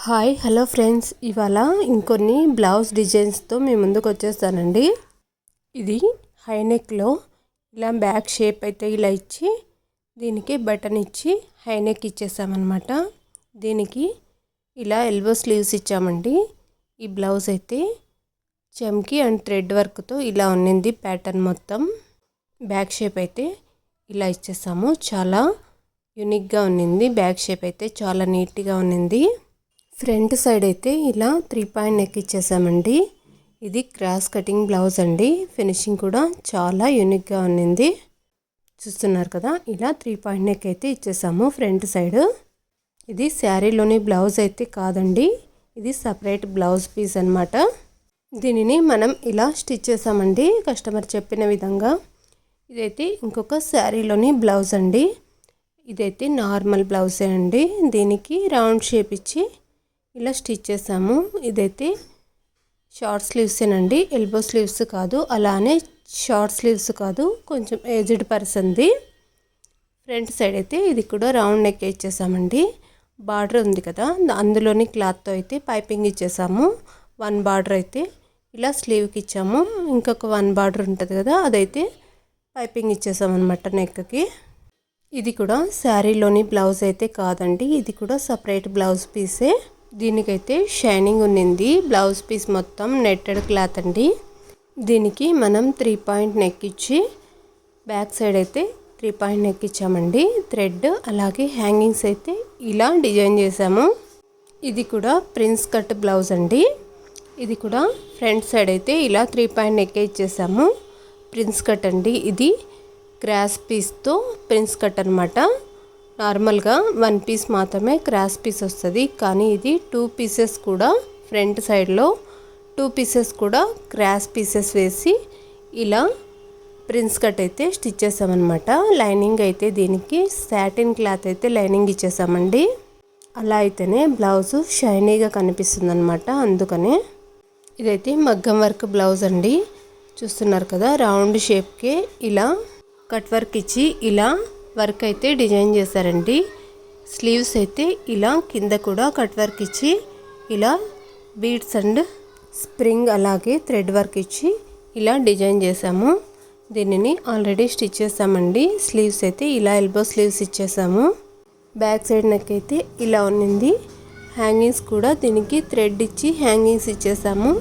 Hi hello friends, ఇవాళ ఇంకొన్ని blouse డిజైన్స్తో మీ ముందుకు వచ్చేస్తానండి. ఇది హైనెక్లో ఇలా బ్యాక్ షేప్ అయితే ఇలా ఇచ్చి దీనికి బటన్ ఇచ్చి హైనెక్ ఇచ్చేసామన్నమాట. దీనికి ఇలా ఎల్బో స్లీవ్స్ ఇచ్చామండి. ఈ బ్లౌజ్ అయితే చమ్కీ అండ్ థ్రెడ్ వర్క్తో ఇలా ఉన్నింది. ప్యాటర్న్ మొత్తం బ్యాక్ షేప్ అయితే ఇలా ఇచ్చేసాము. చాలా యూనిక్గా ఉన్నింది. బ్యాక్ షేప్ అయితే చాలా నీట్గా ఉన్నింది. ఫ్రంట్ సైడ్ అయితే ఇలా 3 పాయింట్ నెక్ ఇచ్చేసామండి. ఇది క్రాస్ కటింగ్ బ్లౌజ్ అండి. ఫినిషింగ్ కూడా చాలా యూనిక్గా ఉన్నింది. చూస్తున్నారు కదా, ఇలా 3 పాయింట్ నెక్ అయితే ఇచ్చేసాము ఫ్రంట్ సైడ్. ఇది శారీలోని బ్లౌజ్ అయితే కాదండి, ఇది సపరేట్ బ్లౌజ్ పీస్ అన్నమాట. దీనిని మనం ఇలా స్టిచ్ చేసామండి కస్టమర్ చెప్పిన విధంగా. ఇదైతే ఇంకొక శారీలోని బ్లౌజ్ అండి. ఇదైతే నార్మల్ బ్లౌజే అండి. దీనికి రౌండ్ షేప్ ఇచ్చి ఇలా స్టిచ్ చేసాము. ఇదైతే షార్ట్ స్లీవ్సేనండి, ఎల్బో స్లీవ్స్ కాదు, అలానే షార్ట్ స్లీవ్స్ కాదు, కొంచెం ఏజ్డ్ పర్సన్ది. ఫ్రంట్ సైడ్ అయితే ఇది కూడా రౌండ్ నెక్ ఇచ్చేసామండి. బార్డర్ ఉంది కదా, అందులోని క్లాత్తో అయితే పైపింగ్ ఇచ్చేసాము. 1 బార్డర్ అయితే ఇలా స్లీవ్కి ఇచ్చాము. ఇంకొక 1 బార్డర్ ఉంటుంది కదా, అదైతే పైపింగ్ ఇచ్చేసామన్నమాట నెక్కి. ఇది కూడా శారీలోని బ్లౌజ్ అయితే కాదండి, ఇది కూడా సపరేట్ బ్లౌజ్ పీసే. దీనికైతే షైనింగ్ ఉన్నింది. బ్లౌజ్ పీస్ మొత్తం నెట్టెడ్ క్లాత్ అండి. దీనికి మనం 3 పాయింట్ నెక్ ఇచ్చి బ్యాక్ సైడ్ అయితే 3 పాయింట్ నెక్ ఇచ్చామండి. థ్రెడ్ అలాగే హ్యాంగింగ్స్ అయితే ఇలా డిజైన్ చేసాము. ఇది కూడా ప్రిన్స్ కట్ బ్లౌజ్ అండి. ఇది కూడా ఫ్రంట్ సైడ్ అయితే ఇలా 3 పాయింట్ నెక్ ఇచ్చేసాము. ప్రిన్స్ కట్ అండి. ఇది క్రాస్ పీస్తో ప్రిన్స్ కట్ అనమాట. నార్మల్గా 1 పీస్ మాత్రమే క్రాస్ పీస్ వస్తుంది, కానీ ఇది 2 పీసెస్ కూడా ఫ్రంట్ సైడ్లో 2 పీసెస్ కూడా క్రాస్ పీసెస్ వేసి ఇలా ప్రిన్స్ కట్ అయితే స్టిచ్ చేసామన్నమాట. లైనింగ్ అయితే దీనికి సాటిన్ క్లాత్ అయితే లైనింగ్ ఇచ్చేసామండి. అలా అయితేనే బ్లౌజు షైనీగా కనిపిస్తుంది అనమాట. అందుకనే ఇదైతే మగ్గం వర్క్ బ్లౌజ్ అండి. చూస్తున్నారు కదా, రౌండ్ షేప్కే ఇలా కట్ వర్క్ ఇచ్చి ఇలా వర్క్ అయితే డిజైన్ చేశారండి. స్లీవ్స్ అయితే ఇలా కింద కూడా కట్ వర్క్ ఇచ్చి ఇలా బీడ్స్ అండ్ స్ప్రింగ్ అలాగే థ్రెడ్ వర్క్ ఇచ్చి ఇలా డిజైన్ చేసాము. దీనిని ఆల్రెడీ స్టిచ్ చేసామండి. స్లీవ్స్ అయితే ఇలా ఎల్బో స్లీవ్స్ ఇచ్చేసాము. బ్యాక్ సైడ్ నెక్ అయితే ఇలా ఉన్నింది. హ్యాంగింగ్స్ కూడా దీనికి థ్రెడ్ ఇచ్చి హ్యాంగింగ్స్ ఇచ్చేసాము.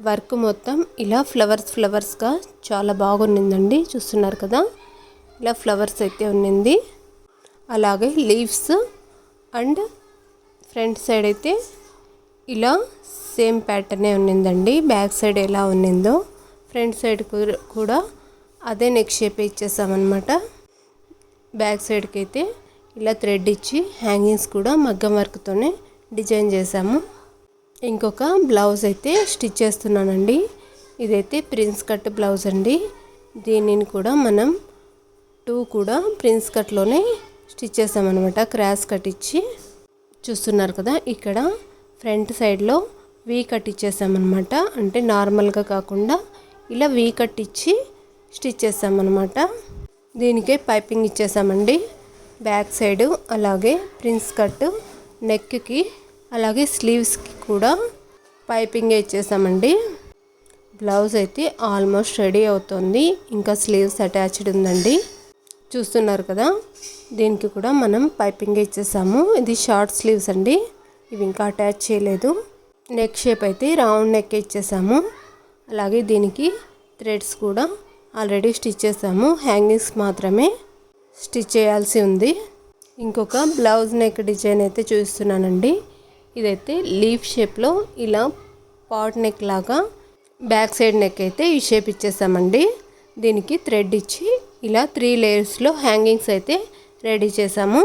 వర్క్ మొత్తం ఇలా ఫ్లవర్స్గా చాలా బాగుండిందండి. చూస్తున్నారు కదా, ఇలా ఫ్లవర్స్ అయితే ఉన్నింది. అలాగే లీవ్స్ అండ్ ఫ్రంట్ సైడ్ అయితే ఇలా సేమ్ ప్యాటర్నే ఉన్నిందండి. బ్యాక్ సైడ్ ఎలా ఉన్నిందో ఫ్రంట్ సైడ్ కూడా అదే నెక్ షేప్ ఇచ్చేసామన్నమాట. బ్యాక్ సైడ్కి అయితే ఇలా థ్రెడ్ ఇచ్చి హ్యాంగింగ్స్ కూడా మగ్గం వర్క్తోనే డిజైన్ చేసాము. ఇంకొక బ్లౌజ్ అయితే స్టిచ్ చేస్తున్నానండి. ఇదైతే ప్రిన్స్ కట్ బ్లౌజ్ అండి. దీనిని కూడా మనం 2 కూడా ప్రిన్స్ కట్లోనే స్టిచ్ చేసామన్నమాట. క్రాస్ కట్ ఇచ్చి చూస్తున్నారు కదా, ఇక్కడ ఫ్రంట్ సైడ్లో వీ కట్ ఇచ్చేసామన్నమాట. అంటే నార్మల్గా కాకుండా ఇలా వీ కట్ ఇచ్చి స్టిచ్ చేసామన్నమాట. దీనికే పైపింగ్ ఇచ్చేసామండి. బ్యాక్ సైడ్ అలాగే ప్రిన్స్ కట్ నెక్కి అలాగే స్లీవ్స్కి కూడా పైపింగ్ ఇచ్చేసామండి. బ్లౌజ్ అయితే ఆల్మోస్ట్ రెడీ అవుతుంది. ఇంకా స్లీవ్స్ అటాచ్డ్ ఉందండి. చూస్తున్నారు కదా, దీనికి కూడా మనం పైపింగ్ ఇచ్చేసాము. ఇది షార్ట్ స్లీవ్స్ అండి, ఇవి ఇంకా అటాచ్ చేయలేదు. నెక్ షేప్ అయితే రౌండ్ నెక్ ఇచ్చేసాము. అలాగే దీనికి థ్రెడ్స్ కూడా ఆల్రెడీ స్టిచ్ చేసాము. హ్యాంగింగ్స్ మాత్రమే స్టిచ్ చేయాల్సి ఉంది. ఇంకొక బ్లౌజ్ నెక్ డిజైన్ అయితే చూస్తున్నానండి. ఇదైతే లీఫ్ షేప్లో ఇలా పాట్ నెక్ లాగా బ్యాక్ సైడ్ నెక్ అయితే ఈ షేప్ ఇచ్చేసామండి. దీనికి థ్రెడ్ ఇచ్చి ఇలా 3 లేయర్స్లో హ్యాంగింగ్స్ అయితే రెడీ చేసాము.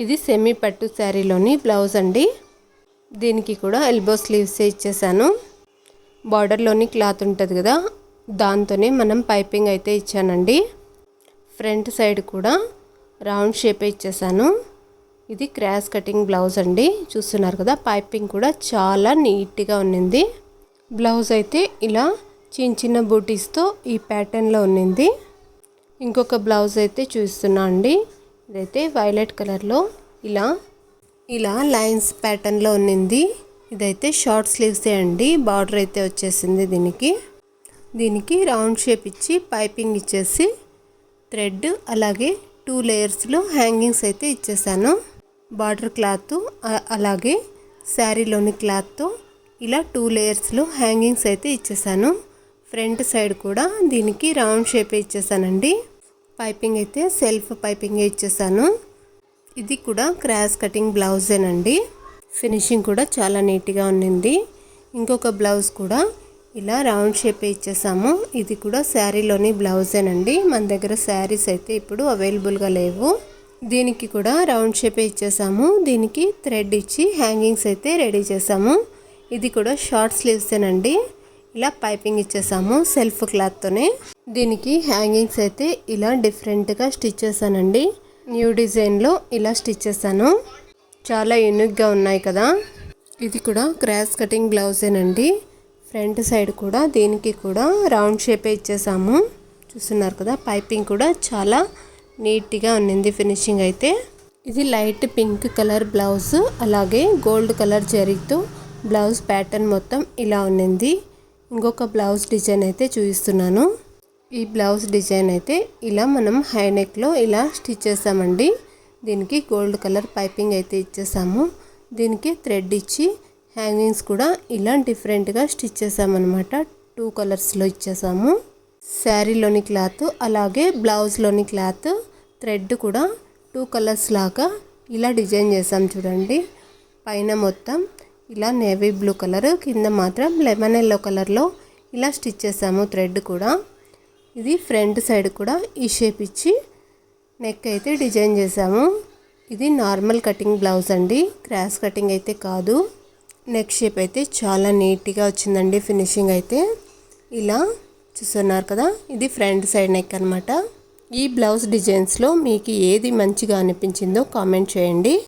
ఇది సెమీ పట్టు శారీలోని బ్లౌజ్ అండి. దీనికి కూడా ఎల్బో స్లీవ్స్ ఇచ్చేసాను. బార్డర్లోని క్లాత్ ఉంటుంది కదా, దాంతోనే మనం పైపింగ్ అయితే ఇచ్చానండి. ఫ్రంట్ సైడ్ కూడా రౌండ్ షేప్ ఇచ్చేసాను. ఇది క్రాస్ కటింగ్ బ్లౌజ్ అండి. చూస్తున్నారు కదా, పైపింగ్ కూడా చాలా నీట్గా ఉన్నింది. బ్లౌజ్ అయితే ఇలా చిన్న బూటీస్తో ఈ ప్యాటర్న్లో ఉన్నింది. ఇంకొక బ్లౌజ్ అయితే చూస్తున్నా అండి. ఇదైతే వైలెట్ కలర్లో ఇలా ఇలా లైన్స్ ప్యాటర్న్లో ఉన్నింది. ఇదైతే షార్ట్ స్లీవ్సే అండి. బార్డర్ అయితే వచ్చేసింది దీనికి రౌండ్ షేప్ ఇచ్చి పైపింగ్ ఇచ్చేసి థ్రెడ్ అలాగే 2 లేయర్స్లో హ్యాంగింగ్స్ అయితే ఇచ్చేసాను. బార్డర్ క్లాత్ అలాగే శారీలోని క్లాత్తో ఇలా 2 లేయర్స్లో హ్యాంగింగ్స్ అయితే ఇచ్చేసాను. ఫ్రంట్ సైడ్ కూడా దీనికి రౌండ్ షేప్ ఇచ్చేసానండి. పైపింగ్ అయితే సెల్ఫ్ పైపింగ్ ఇచ్చేసాను. ఇది కూడా క్రాస్ కటింగ్ బ్లౌజేనండి. ఫినిషింగ్ కూడా చాలా నీట్గా ఉన్నింది. ఇంకొక బ్లౌజ్ కూడా ఇలా రౌండ్ షేప్ ఇచ్చేసాము. ఇది కూడా శారీలోని బ్లౌజేనండి. మన దగ్గర శారీస్ అయితే ఇప్పుడు అవైలబుల్గా లేవు. దీనికి కూడా రౌండ్ షేప్ ఇచ్చేసాము. దీనికి థ్రెడ్ ఇచ్చి హ్యాంగింగ్స్ అయితే రెడీ చేసాము. ఇది కూడా షార్ట్ స్లీవ్సేనండి. ఇలా పైపింగ్ ఇచ్చేసాము సెల్ఫ్ క్లాత్తోనే. దీనికి హ్యాంగింగ్స్ అయితే ఇలా డిఫరెంట్గా స్టిచ్ చేశానండి. న్యూ డిజైన్లో ఇలా స్టిచ్ చేశాను. చాలా యూనిక్గా ఉన్నాయి కదా. ఇది కూడా క్రాస్ కటింగ్ బ్లౌజేనండి. ఫ్రంట్ సైడ్ కూడా దీనికి కూడా రౌండ్ షేపే ఇచ్చేసాము. చూస్తున్నారు కదా. పైపింగ్ కూడా చాలా నీట్గా ఉన్నింది ఫినిషింగ్ అయితే. ఇది లైట్ పింక్ కలర్ బ్లౌజ్ అలాగే గోల్డ్ కలర్ జరీతో బ్లౌజ్ ప్యాటర్న్ మొత్తం ఇలా ఉన్నింది. ఇంకొక బ్లౌజ్ డిజైన్ అయితే చూపిస్తున్నాను. ఈ బ్లౌజ్ డిజైన్ అయితే ఇలా మనం హై నెక్లో ఇలా స్టిచ్ చేసామండి. దీనికి గోల్డ్ కలర్ పైపింగ్ అయితే ఇచ్చేసాము. దీనికి థ్రెడ్ ఇచ్చి హ్యాంగింగ్స్ కూడా ఇలా డిఫరెంట్గా స్టిచ్ చేసామన్నమాట. 2 కలర్స్లో ఇచ్చేసాము. శారీలోని క్లాత్ అలాగే బ్లౌజ్లోని క్లాత్ థ్రెడ్ కూడా 2 కలర్స్ లాగా ఇలా డిజైన్ చేసాం చూడండి. పైన మొత్తం ఇలా నేవీ బ్లూ కలర్, కింద మాత్రం లెమన్ ఎల్లో కలర్లో ఇలా స్టిచ్ చేసాము థ్రెడ్ కూడా. ఇది ఫ్రంట్ సైడ్ కూడా ఈ షేప్ ఇచ్చి నెక్ అయితే డిజైన్ చేసాము. ఇది నార్మల్ కటింగ్ బ్లౌజ్ అండి, క్రాస్ కటింగ్ అయితే కాదు. నెక్ షేప్ అయితే చాలా నీట్గా వచ్చిందండి ఫినిషింగ్ అయితే. ఇలా చూస్తున్నారు కదా. ఇది ఫ్రంట్ సైడ్ నెక్ అనమాట. ఈ బ్లౌజ్ డిజైన్స్లో మీకు ఏది మంచిగా అనిపించిందో కామెంట్ చేయండి.